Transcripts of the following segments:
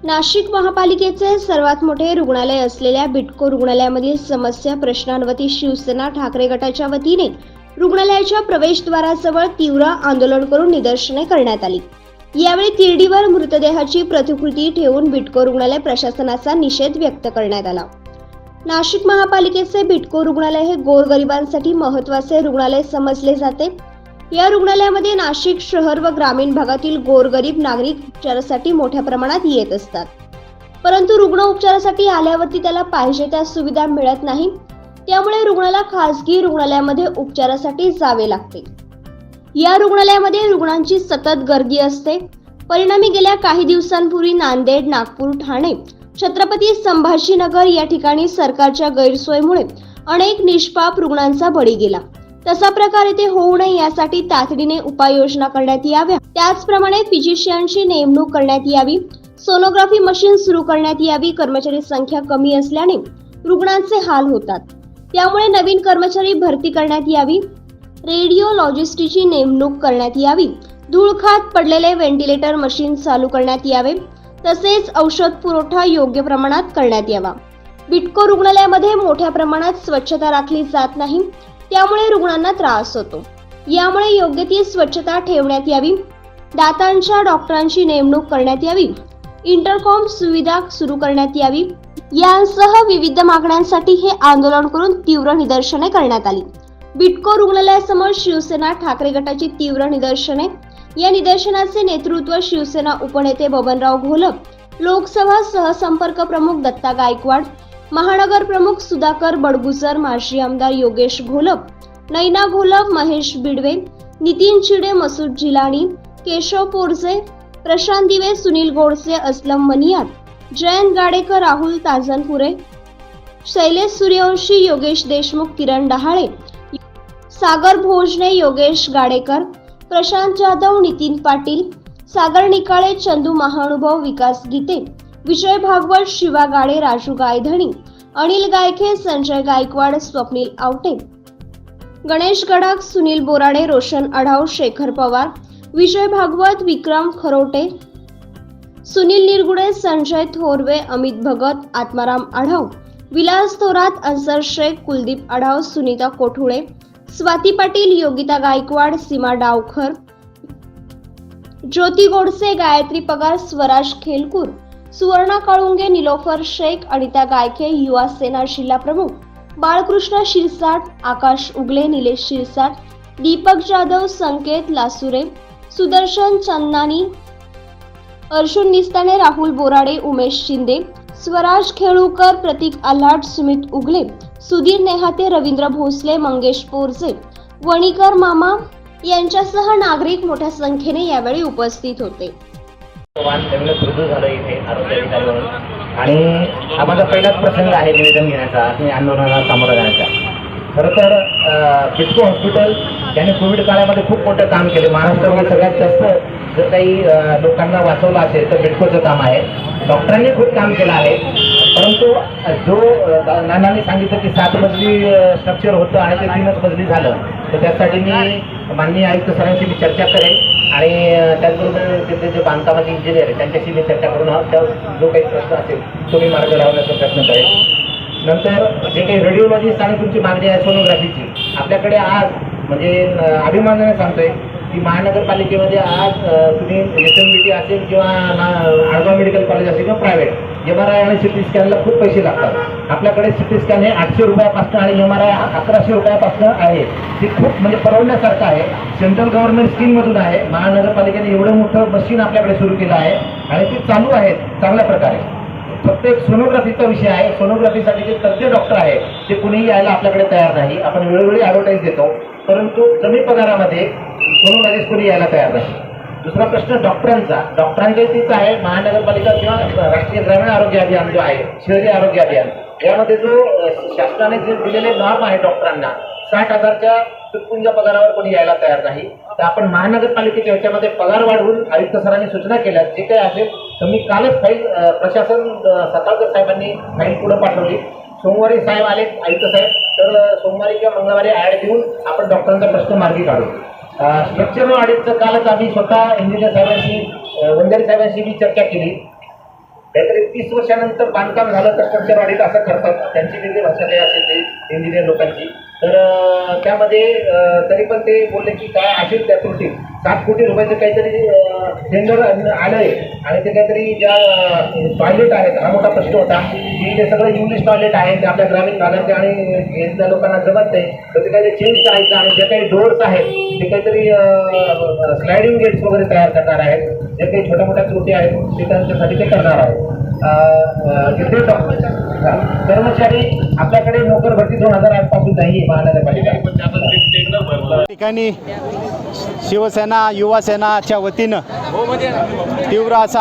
नाशिक महापालिकेचे सर्वात मोठे रुग्णालय असलेल्या बिटको रुग्णालयामधील समस्या प्रश्नांवती शिवसेना ठाकरे गटाच्या वतीने रुग्णालयाच्या प्रवेशद्वाराजवळ तीव्र आंदोलन करून निदर्शने करण्यात आली। यावेळी तिरडीवर मृतदेहाची प्रतिकृती ठेवून बिटको रुग्णालय प्रशासनाचा निषेध व्यक्त करण्यात आला। नाशिक महापालिकेचे बिटको रुग्णालय हे गोरगरिबांसाठी महत्त्वाचे रुग्णालय समजले जाते। या रुग्णालयामध्ये नाशिक शहर व ग्रामीण भागातील गोरगरीब नागरिक उपचारासाठी मोठ्या प्रमाणात येत असतात, परंतु रुग्ण उपचारासाठी आल्यावरती त्याला पाहिजे त्या सुविधा मिळत नाही। त्यामुळे रुग्णाला खासगी रुग्णालयामध्ये उपचारासाठी जावे लागते। या रुग्णालयामध्ये रुग्णांची सतत गर्दी असते। परिणामी गेल्या काही दिवसांपूर्वी नांदेड, नागपूर, ठाणे, छत्रपती संभाजीनगर या ठिकाणी सरकारच्या गैरसोयीमुळे अनेक निष्पाप रुग्णांचा बळी गेला। तसा प्रकार येथे होऊ नये यासाठी तातडीने उपाययोजना करण्यात याव्या। त्याचप्रमाणे फिजिशियनची नेमणूक करण्यात यावी, सोनोग्राफी मशीन सुरू करण्यात यावी। कर्मचारी संख्या कमी असल्याने रुग्णांचे हाल होतात, त्यामुळे नवीन कर्मचारी भरती करण्यात यावी। रेडिओलॉजिस्टची नेमणूक करण्यात यावी। धूळखात पडलेले व्हेंटिलेटर मशीन चालू करण्यात यावे, तसेच औषध पुरवठा योग्य प्रमाणात करण्यात यावा। बिटको रुग्णालयामध्ये मोठ्या प्रमाणात स्वच्छता राखली जात नाही, त्यामुळे रुग्णांना त्रास होतो। यामुळे योग्य ती स्वच्छता ठेवण्यात यावी। दातांच्या डॉक्टरांची नेमणूक करण्यात यावी। इंटरकॉम सुविधा सुरू करण्यात यावी। यांसह विविध मागण्यांसाठी हे आंदोलन करून तीव्र निदर्शने करण्यात आली। बिटको रुग्णालयासमोर शिवसेना ठाकरे गटाची तीव्र निदर्शने। या निदर्शनाचे नेतृत्व शिवसेना उपनेते बबनराव घोलप, लोकसभा सहसंपर्क प्रमुख दत्ता गायकवाड, महानगर प्रमुख सुधाकर बडगुजर, माजी आमदार योगेश घोलप, नैना घोलप, महेश बिडवे, नितीन चिडे, मसूद जिलानी, केशव पोरजे, प्रशांत दिवे, सुनील गोडसे, असलम मनियार, जयंत गाडेकर, राहुल ताजनपुरे, शैलेश सूर्यवंशी, योगेश देशमुख, किरण डहाळे, सागर भोजने, योगेश गाडेकर, प्रशांत जाधव, नितीन पाटील, सागर निकाळे, चंदू महानुभव, विकास गीते, विजय भागवत, शिवा गाडे, राजू गायधणी, अनिल गायखे, संजय गायकवाड, स्वप्नील आवटे, गणेश गडाख, सुनील बोराडे, रोशन आढाव, शेखर पवार, विजय भागवत, विक्रम खरोटे, सुनील निरगुडे, संजय थोरवे, अमित भगत, आत्माराम आढाव, विलास थोरात, अन्सर शेख, कुलदीप आढाव, सुनीता कोठुळे, स्वाती पाटील, योगिता गायकवाड, सीमा डावखर, ज्योती गोडसे, गायत्री पगार, स्वराज खेलकूर, सुवर्णा काळुंगे, निलोफर शेख, अनिता गायके, युवा सेना जिल्हा प्रमुख, बाळकृष्ण शिरसाट, आकाश उगले, निलेश शिरसाट, दीपक जाधव, संकेत लासुरे, सुदर्शन चन्नानी, अर्जुन निस्ताने, राहुल बोराडे, उमेश शिंदे, स्वराज खेळूकर, प्रतीक आल्हाट, सुमित उगले, सुधीर नेहाते, रवींद्र भोसले, मंगेश पोरजे, वणीकर मामा यांच्यासह नागरिक मोठ्या संख्येने यावेळी उपस्थित होते। झालं इथे आरोग्य अधिकारी म्हणून, आणि हा माझा पहिलाच प्रसंग आहे निवेदन घेण्याचा आणि आंदोलनाला सामोरं जाण्याचा। खरं तर बिटको हॉस्पिटल त्याने कोविड काळामध्ये खूप मोठं काम केले। महाराष्ट्रामध्ये सगळ्यात जास्त जर काही लोकांना वाचवलं असेल तर बिटकोचं काम आहे। डॉक्टरांनी खूप काम केलं आहे, परंतु जो नानांनी सांगितलं की 7 मजली स्ट्रक्चर होतं आणि ते 3च मजली झालं, तर त्यासाठी मी माननीय आयुक्त सरांशी मी चर्चा करेन आणि त्याचबरोबर तिथे जे बांधकामाचे इंजिनियर आहे त्यांच्याशी मी चर्चा करून जो काही प्रश्न असेल तो मी मार्ग लावण्याचा प्रयत्न करेन। नंतर जे काही रेडिओलॉजिस्ट आणि तुमची मागणी आहे सोनोग्राफीची, आपल्याकडे आज म्हणजे अभिमानाने सांगतोय की महानगरपालिकेमध्ये आज तुम्ही SMBT असेल किंवा आडगाव मेडिकल कॉलेज असेल किंवा प्रायव्हेट, MRI आणि CT स्कॅनला खूप पैसे लागतात। आपल्याकडे CT स्कॅन हे 800 रुपयापासून आणि MRI 1100 रुपयापासून आहे। ते खूप म्हणजे परवडण्यासारखं आहे। सेंट्रल गव्हर्नमेंट स्कीममधून आहे। महानगरपालिकेने एवढं मोठं मशीन आपल्याकडे सुरू केलं आहे आणि ते चालू आहे चांगल्या प्रकारे। फक्त एक सोनोग्राफीचा विषय आहे। सोनोग्राफीसाठी जे तज्ञ डॉक्टर आहे ते कुणीही यायला आपल्याकडे तयार नाही। आपण वेळोवेळी ॲडव्हर्टाईज देतो, परंतु कमी पगारामध्ये सोनोग्राफिस्ट कोणी यायला तयार नाही। दुसरा प्रश्न डॉक्टरांच्या तीच आहे। महानगरपालिका किंवा राष्ट्रीय ग्रामीण आरोग्य अभियान जो आहे, शहरी आरोग्य अभियान, यामध्ये जो शासनाने जे दिलेले नॉर्म आहे डॉक्टरांना 60,000च्या तुटपुंजा पगारावर कोणी यायला तयार नाही। तर आपण महानगरपालिकेच्या ह्याच्यामध्ये पगार वाढवून आयुक्त सरांनी सूचना केल्या, जे काही असेल तर मी कालच फाईल प्रशासन सताळकर साहेबांनी फाईल पुढे पाठवली। सोमवारी साहेब आले आयुक्त साहेब, तर सोमवारी किंवा मंगळवारी ॲड देऊन आपण डॉक्टरांचा प्रश्न मार्गी काढू। स्ट्रक्चर ऑडिटचं कालच आम्ही स्वतः इंजिनियर साहेबांशी, वंजारी साहेबांशी मी चर्चा केली। 30 वर्षानंतर बांधकाम झालं तर स्ट्रक्चर ऑडिट असं करतात, त्यांची वेगळी भाषा काही असेल ते इंजिनियर लोकांची. तर त्यामध्ये तरी पण ते बोलले की काय असेल त्या त्रुटी 7 कोटी रुपयाचं काहीतरी टेंडर आलं आहे आणि ते काहीतरी ज्या टॉयलेट आहेत हा मोठा प्रश्न होता की ते सगळं इंग्लिश टॉयलेट आहे ते आपल्या ग्रामीण भागातले आणि इथल्या लोकांना जमत नाही, तर ते काहीतरी चेंज करायचं आणि जे काही डोअर्स आहेत ते काहीतरी स्लायडिंग गेट्स वगैरे तयार करणार आहेत, जे काही छोट्या मोठ्या त्रुटी आहेत ते त्यांच्यासाठी ते करणार आहेत. तिथे कर्मचारी आपल्याकडे नोकर भरती 2008 पासून नाही महानगरपालिका. ठिकाणी शिवसेना युवा सेनाच्या वतीनं तीव्र असं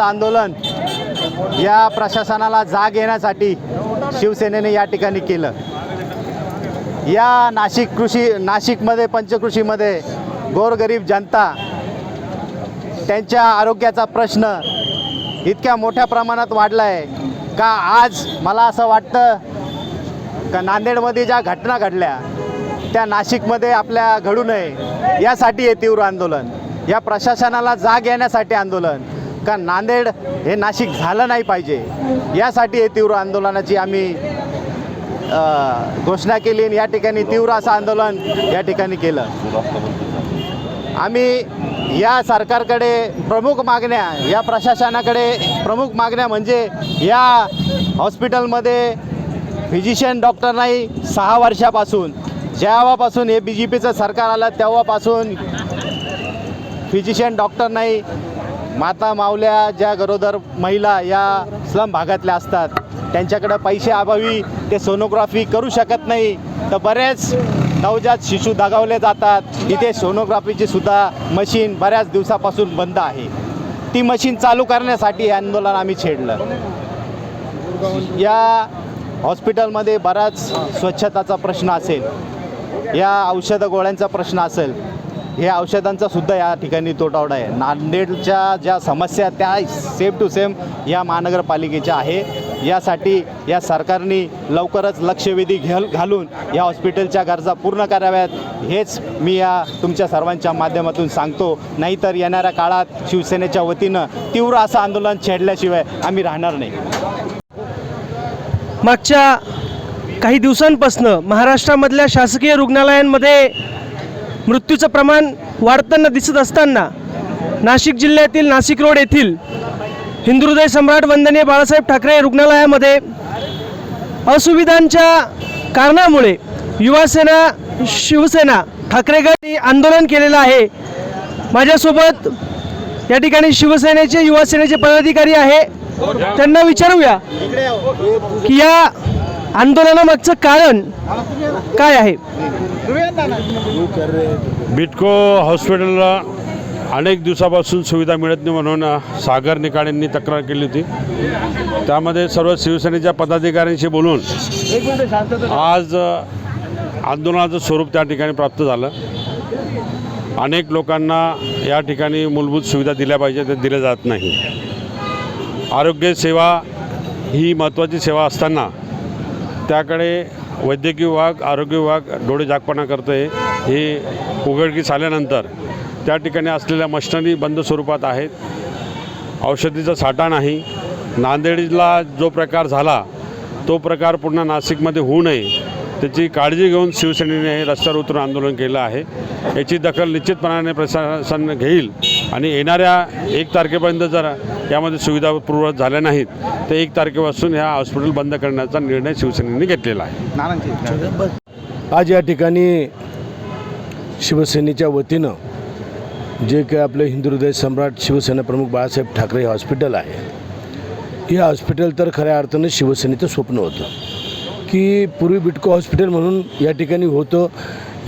आंदोलन या प्रशासनाला जाग येण्यासाठी शिवसेनेने या ठिकाणी केलं. या नाशिकमध्ये पंचकृषीमध्ये गोरगरीब जनता त्यांच्या आरोग्याचा प्रश्न इतक्या मोठ्या प्रमाणात वाढला आहे का आज मला असं वाटतं का नांदेडमध्ये ज्या घटना घडल्या त्या नाशिकमध्ये आपल्या घडू नये यासाठी हे तीव्र आंदोलन, या प्रशासनाला जाग येण्यासाठी आंदोलन, का नांदेड हे नाशिक झालं नाही पाहिजे यासाठी हे तीव्र आंदोलनाची आम्ही घोषणा केली आणि या ठिकाणी तीव्र असं आंदोलन या ठिकाणी केलं. आम्ही या सरकारकडे प्रमुख मागण्या, या प्रशासनाकडे प्रमुख मागण्या म्हणजे या हॉस्पिटलमध्ये फिजिशियन डॉक्टर नाही. 6 वर्षापासून जेव्हापासून हे BJPचं सरकार आलं तेव्हापासून फिजिशियन डॉक्टर नाही. माता मावल्या ज्या गरोदर महिला या स्लम भागातल्या असतात त्यांच्याकडे पैसे अभावी ते सोनोग्राफी करू शकत नाही, तर बरेच नवजात शिशु दगावले जातात. इथे सोनोग्राफीची सुद्धा मशीन बऱ्याच दिवसापासून बंद आहे. ती मशीन चालू करण्यासाठी हे आंदोलन आम्ही छेडलं. या हॉस्पिटलमध्ये बराच स्वच्छताचा प्रश्न असेल, या औषध गोळ्यांचा प्रश्न असेल, हे औषधांचा सुद्धा या ठिकाणी तुटवडा आहे. नांदेडच्या ज्या समस्या त्या सेम टू सेम या महानगरपालिकेच्या आहे. यासाठी या सरकारने लवकरच लक्षवेधी घालून या हॉस्पिटलच्या गरजा पूर्ण कराव्यात हेच मी या तुमच्या सर्वांच्या माध्यमातून सांगतो. नाहीतर येणाऱ्या काळात शिवसेनेच्या वतीनं तीव्र असं आंदोलन छेडल्याशिवाय आम्ही राहणार नाही. मागच्या काही दिवसांपासून महाराष्ट्रामधल्या शासकीय रुग्णालयांमध्ये मृत्यूचं प्रमाण वाढताना दिसत असताना नाशिक जिल्ह्यातील नाशिक रोड येथील हिंदुहृदय सम्राट वंदनीय बाळासाहेब ठाकरे रुग्णालयामध्ये असुविधांच्या कारणामुळे युवासेना शिवसेना ठाकरे गट आंदोलन केलेलं आहे. माझ्यासोबत या ठिकाणी शिवसेनेचे युवासेनेचे पदाधिकारी आहे, त्यांना विचारूया की या आंदोलनामागचं कारण काय आहे. बिटको हॉस्पिटलला अनेक दिवसापासून सुविधा मिळत नाही म्हणून सागर निकाळेंनी तक्रार केली होती. त्यामध्ये सर्व शिवसेनेच्या पदाधिकाऱ्यांशी बोलून आज आंदोलनाचं स्वरूप त्या ठिकाणी प्राप्त झालं. अनेक लोकांना या ठिकाणी मूलभूत सुविधा दिल्या पाहिजे, ते दिल्या जात नाही. आरोग्य सेवा ही महत्त्वाची सेवा असताना त्याकडे वैद्यकीय विभाग, आरोग्य विभाग डोळे झाकपणा करतो आहे. हे उघडकीस आल्यानंतर त्या ठिकाणी असलेल्या मशिनरी बंद स्वरूपात आहेत. औषधीचा साठा नाही. नांदेडला जो प्रकार झाला तो प्रकार पुन्हा नाशिकमध्ये होऊ नये त्याची काळजी घेऊन शिवसेनेने हे रस्त्यावर उतरून आंदोलन केलं आहे. याची दखल निश्चितपणाने प्रशासन घेईल आणि येणाऱ्या 1 तारखेपर्यंत जर यामध्ये सुविधा पूर्ववत झाल्या नाहीत तर 1 तारखेपासून ह्या हॉस्पिटल बंद करण्याचा निर्णय शिवसेनेने घेतलेला आहे. आज या ठिकाणी शिवसेनेच्या वतीनं जे काही आपलं हिंदुहृदय सम्राट शिवसेना प्रमुख बाळासाहेब ठाकरे हॉस्पिटल आहे, हे हॉस्पिटल तर खऱ्या अर्थानं शिवसेनेचं स्वप्न होतं की पूर्वी बिटको हॉस्पिटल म्हणून या ठिकाणी होतं.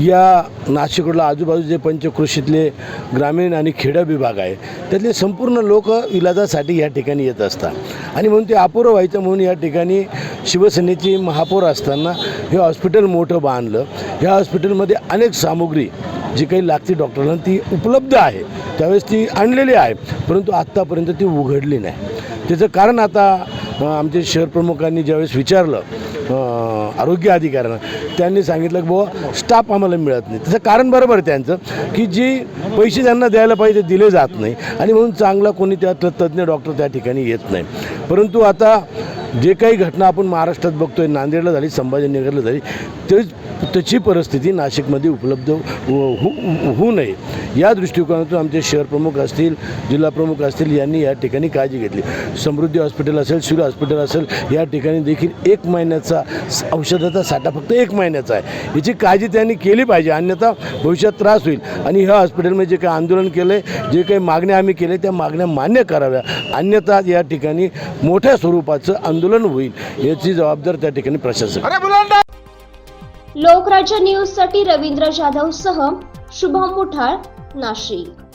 या नाशिकला आजूबाजू जे पंचकृषीतले ग्रामीण आणि खेडा विभाग आहे त्यातले संपूर्ण लोक इलाजासाठी या ठिकाणी येत असतात आणि म्हणून ते अपुरं व्हायचं म्हणून या ठिकाणी शिवसेनेची महापौर असताना हे हॉस्पिटल मोठं बांधलं. ह्या हॉस्पिटलमध्ये अनेक सामुग्री जी काही लागते डॉक्टरांना ती उपलब्ध आहे, त्यावेळेस ती आणलेली आहे, परंतु आत्तापर्यंत ती उघडली नाही. त्याचं कारण आता आमचे शहर प्रमुखांनी ज्यावेळेस विचारलं आरोग्य अधिकाऱ्यांना त्यांनी सांगितलं की बुवा स्टाफ आम्हाला मिळत नाही. त्याचं कारण बरोबर आहे त्यांचं की जी पैसे त्यांना द्यायला पाहिजे ते दिले जात नाही आणि म्हणून चांगला कोणी त्यात तज्ज्ञ डॉक्टर त्या ठिकाणी येत नाही. परंतु आता जे काही घटना आपण महाराष्ट्रात बघतोय, नांदेडला झाली, संभाजीनगरला झाली, त्याची परिस्थिती नाशिकमध्ये उपलब्ध होऊ नये या दृष्टिकोनातून आमचे शहर प्रमुख असतील, जिल्हा प्रमुख असतील यांनी या ठिकाणी काळजी घेतली. समृद्धी हॉस्पिटल असेल, सिव्हिल हॉस्पिटल असेल, या ठिकाणी देखील 1 महिन्याचा औषधाचा साठा फक्त 1 महिन्याचा आहे. याची काळजी त्यांनी केली पाहिजे, अन्यथा भविष्यात त्रास होईल. आणि ह्या हॉस्पिटलमध्ये जे काही आंदोलन केलं आहे, जे काही मागण्या आम्ही केल्या त्या मागण्या मान्य कराव्या, अन्यथा या ठिकाणी मोठ्या स्वरूपाचं आंदोलन होईल. याची जबाबदार त्या ठिकाणी प्रशासन. लोकराज्य न्यूजसाठी रवींद्र जाधव सह शुभम मुठाळ, नाशिक.